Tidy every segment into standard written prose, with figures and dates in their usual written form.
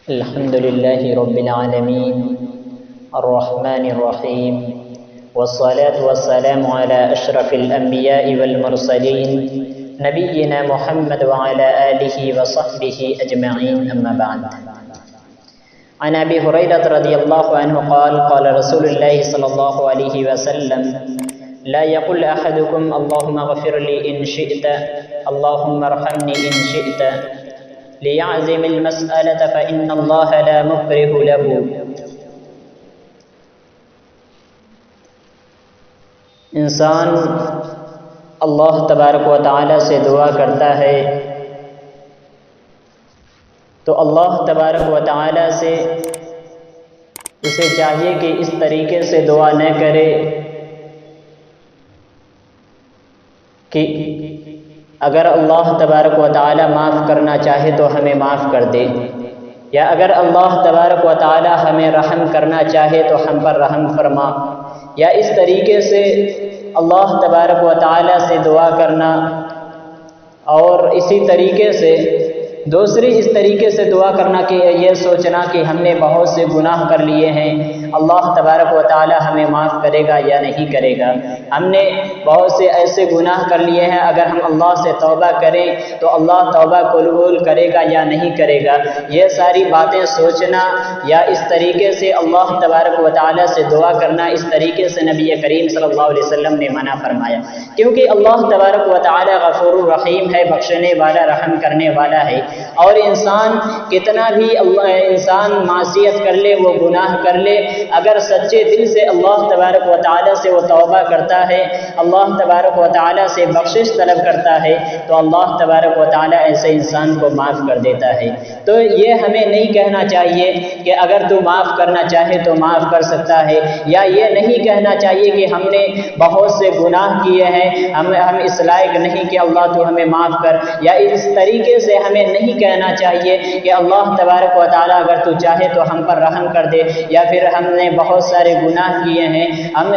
الحمد لله رب العالمين الرحمن الرحيم والصلاة والسلام على أشرف الأنبياء والمرسلين نبينا محمد وعلى آله وصحبه أجمعين أما بعد. عن أبي هريرة رضي الله عنه قال قال رسول الله صلى الله عليه وسلم لا يقل أحدكم اللهم اغفر لي إن شئت اللهم ارحمني إن شئت ليعزم المسألة فإن الله لا مكره له. انسان اللہ تبارک و تعالی سے دعا کرتا ہے تو اللہ تبارک و تعالی سے اسے چاہیے کہ اس طریقے سے دعا نہ کرے کہ اگر اللہ تبارک و تعالی معاف کرنا چاہے تو ہمیں معاف کر دے، یا اگر اللہ تبارک و تعالی ہمیں رحم کرنا چاہے تو ہم پر رحم فرما، یا اس طریقے سے اللہ تبارک و تعالی سے دعا کرنا. اور اسی طریقے سے دوسری اس طریقے سے دعا کرنا کہ یہ سوچنا کہ ہم نے بہت سے گناہ کر لیے ہیں، اللہ تبارک و تعالی ہمیں معاف کرے گا یا نہیں کرے گا. ہم نے بہت سے ایسے گناہ کر لیے ہیں، اگر ہم اللہ سے توبہ کریں تو اللہ توبہ قبول کرے گا یا نہیں کرے گا. یہ ساری باتیں سوچنا یا اس طریقے سے اللہ تبارک و تعالی سے دعا کرنا، اس طریقے سے نبی کریم صلی اللہ علیہ وسلم نے منع فرمایا، کیونکہ اللہ تبارک و تعالی غفور الرحیم ہے، بخشنے والا رحم کرنے والا ہے. اور انسان کتنا بھی انسان معصیت کر لے، وہ گناہ کر لے، اگر سچے دل سے اللہ تبارک و تعالی سے وہ توبہ کرتا ہے، اللہ تبارک و تعالی سے بخشش طلب کرتا ہے تو اللہ تبارک و تعالی ایسے انسان کو معاف کر دیتا ہے. تو یہ ہمیں نہیں کہنا چاہیے کہ اگر تو معاف کرنا چاہے تو معاف کر سکتا ہے، یا یہ نہیں کہنا چاہیے کہ ہم نے بہت سے گناہ کیے ہیں، ہم اس لائق نہیں کہ اللہ تو ہمیں معاف کر، یا اس طریقے سے ہمیں نہیں کہنا چاہیے کہ اللہ تبارک و تعالی اگر تو چاہے تو ہم پر رحم کر دے، یا پھر ہم نے بہت سارے گناہ کیے ہیں، ہم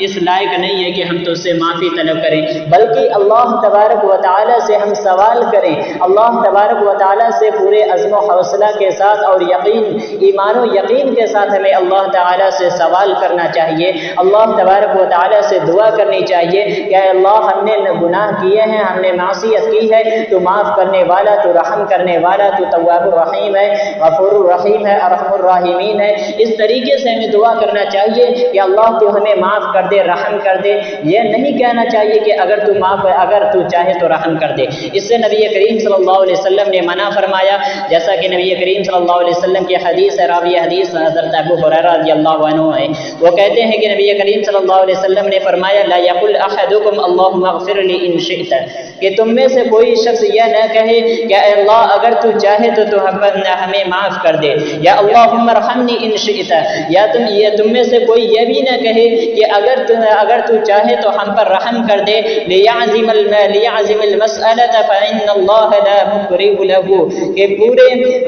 اس لائق نہیں ہے کہ ہم تو سے معافی طلب کریں، بلکہ اللہ تبارک و تعالی سے ہم سوال کریں. اللہ تبارک و تعالی سے پورے عزم و حوصلہ کے ساتھ اور یقین، ایمان و یقین کے ساتھ ہمیں اللہ تعالی سے سوال کرنا چاہیے، اللہ تبارک و تعالی سے دعا کرنی چاہیے کہ اے اللہ ہم نے گناہ کیے ہیں، ہم نے معصیت کی ہے، تو معاف کرنے والا، تو رحم کرنے والا، تو تواب الرحیم ہے، غفور الرحیم ہے، ارحم الراحمین ہے. اس طریقے سے ہمیں دعا کرنا چاہیے کہ اللہ تو ہمیں معاف کر دے، رحم کر دے. یہ نہیں کہنا چاہیے کہ اگر تو چاہے تو رحم کر دے. اس سے نبی کریم صلی اللہ علیہ وسلم نے منع فرمایا، جیسا کہ نبی کریم صلی اللہ علیہ وسلم کی حدیث ہے، راوی حدیث حضرت ابو ہریرہ رضی اللہ عنہ ہے. وہ کہتے ہیں کہ نبی کریم صلی اللہ علیہ وسلم نے فرمایا لا یقل احدکم اللهم اغفر لي ان شئت، کہ تم میں سے کوئی شخص یہ نہ کہے کہ اے اللہ اگر تو چاہے تو ہمیں معاف کر دے، یا اللهم ارحمني ان شئت، یا تم میں سے کوئی یہ بھی نہ کہے کہ اگر تو چاہے تو ہم پر رحم کر دے. ليعزم المسألة فإن الله لا مكره له، کہ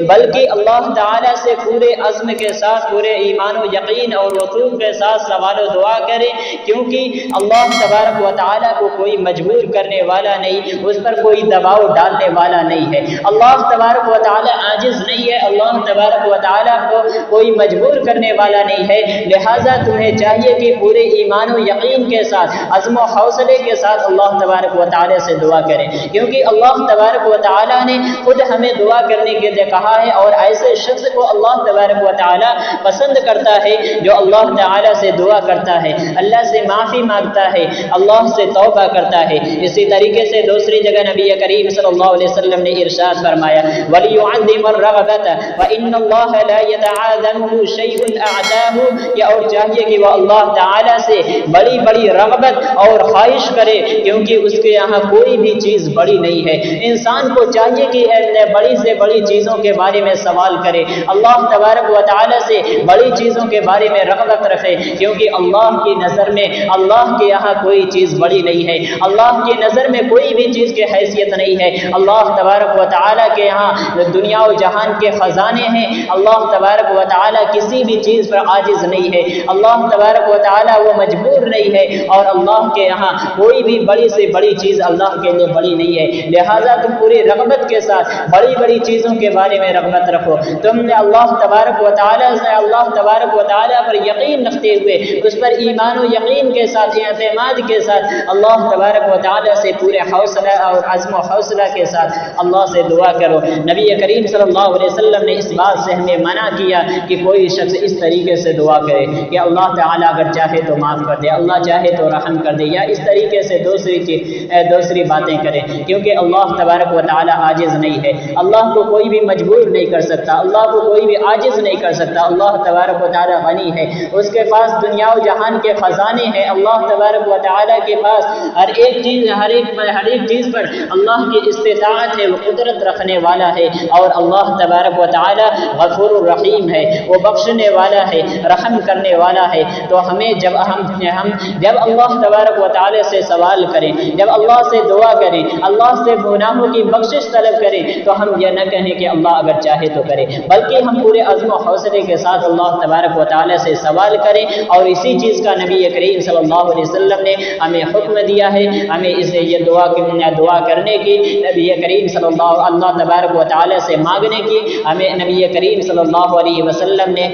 بلکہ اللہ تعالی سے پورے عزم کے ساتھ، پورے ایمان و یقین اور وثوق کے ساتھ سوال و دعا کرے، کیونکہ اللہ تبارک و تعالی کو کوئی مجبور کرنے والا نہیں، اس پر کوئی دباؤ ڈالنے والا نہیں ہے. اللہ تبارک و تعالی عاجز نہیں ہے، اللہ تبارک و تعالی کو کوئی مجبور کرنے والا نہیں ہے. لہٰذا تمہیں چاہیے کہ پورے ایمان و یقین کے ساتھ، عزم و حوصلے کے ساتھ اللہ تبارک و تعالی سے دعا کریں، کیونکہ اللہ تبارک و تعالی نے خود ہمیں دعا کرنے کے لیے کہا ہے، اور ایسے شخص کو اللہ تبارک و تعالی پسند کرتا ہے جو اللہ تعالی سے دعا کرتا ہے، اللہ سے معافی مانگتا ہے، اللہ سے توبہ کرتا ہے. اسی طریقے سے دوسری جگہ نبی کریم صلی اللہ علیہ وسلم نے ارشاد فرمایا وَلْيُعَظِّمَ الرَّغْبَةَ وَإِنَّ اللَّهَ لَا يَتَعَاظَمُهُ شَيْءٌ أَعْدَاهُ، کہ اور چاہیے کہ وہ اللہ تعالی سے بڑی بڑی رغبت اور خواہش کرے، کیونکہ اس کے یہاں کوئی بھی چیز بڑی نہیں ہے. انسان کو چاہیے کہ بڑی سے بڑی چیزوں کے بارے میں سوال کرے، اللہ تبارک و تعالی سے بڑی چیزوں کے بارے میں رغبت رکھے، کیونکہ اللہ کی نظر میں، اللہ کے یہاں کوئی چیز بڑی نہیں ہے، اللہ کی نظر میں کوئی بھی چیز کی حیثیت نہیں ہے۔ اللہ تبارک و تعالیٰ کے یہاں دنیا و جہان کے خزانے ہیں۔ اللہ تبارک و تعالیٰ کسی بھی چیز پر عاجز نہیں ہے۔ اللہ تبارک و تعالیٰ وہ مجبور نہیں ہے، اور اللہ کے یہاں کوئی بھی بڑی سے بڑی چیز اللہ کے لیے بڑی نہیں ہے۔ لہٰذا تم پوری رغبت کے ساتھ بڑی بڑی چیزوں کے بارے میں رغبت رکھو۔ تم نے اللہ تبارک و تعالیٰ سے اللہ تبارک و تعالیٰ پر یقین رکھتے ہوئے اس پر ایمان و یقین کے ساتھ اعتماد کے ساتھ اللہ تبارک و تعالیٰ سے پورے حوصلہ اور عزم و حوصلہ کے ساتھ اللہ سے دعا کرو۔ نبی کریم صلی اللہ علیہ وسلم نے اس بات سے ہمیں منع کیا کہ کوئی شخص اس طریقے سے دعا کرے کہ اللہ تعالیٰ اگر چاہے تو معاف کر دے، اللہ چاہے تو رحم کر دے، یا اس طریقے سے دوسری باتیں کرے، کیونکہ اللہ تبارک و تعالیٰ عاجز نہیں ہے۔ اللہ کو کوئی بھی مجبور نہیں کر سکتا، اللہ کو کوئی بھی عاجز نہیں کر سکتا۔ اللہ تبارک و تعالیٰ غنی ہے، اس کے پاس دنیا و جہان کے خزانے ہیں۔ اللہ تبارک و تعالیٰ کے پاس ہر ایک چیز پر اللہ کی استطاعت ہے، وہ قدرت رکھنے والا ہے، اور اللہ تبارک و تعالیٰ غفور الرحیم ہے، وہ بخشنے والا ہے، رحم کرنے والا ہے۔ تو ہمیں جب اللہ تبارک و تعالیٰ سے سوال کریں، جب اللہ سے دعا کریں، اللہ سے گناہوں کی بخشش طلب کریں، تو ہم یہ نہ کہیں کہ اللہ اگر چاہے تو کرے، بلکہ ہم پورے عزم و حوصلے کے ساتھ اللہ تبارک و تعالیٰ سے سوال کریں۔ اور اسی چیز کا نبی کریم صلی اللہ علیہ وسلم نے ہمیں حکم دیا ہے، ہمیں یہ دعا کرنے کی، نبی کریم صلی اللہ تبارک و تعالیٰ سے مانگنے کی ہمیں نبی کریم صلی اللہ علیہ وسلم نے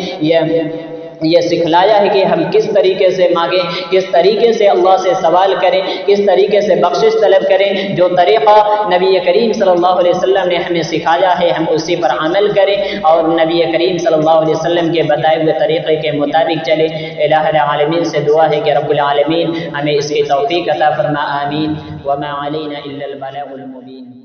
یہ سکھلایا ہے کہ ہم کس طریقے سے مانگیں، کس طریقے سے اللہ سے سوال کریں، کس طریقے سے بخشش طلب کریں۔ جو طریقہ نبی کریم صلی اللہ علیہ وسلم نے ہمیں سکھایا ہے ہم اسی پر عمل کریں، اور نبی کریم صلی اللہ علیہ وسلم کے بتائے ہوئے طریقے کے مطابق چلیں۔ الہ العالمین سے دعا ہے کہ رب العالمین ہمیں اس کی توفیق عطا فرما، آمین۔ وما علینا الا البلاغ المبین۔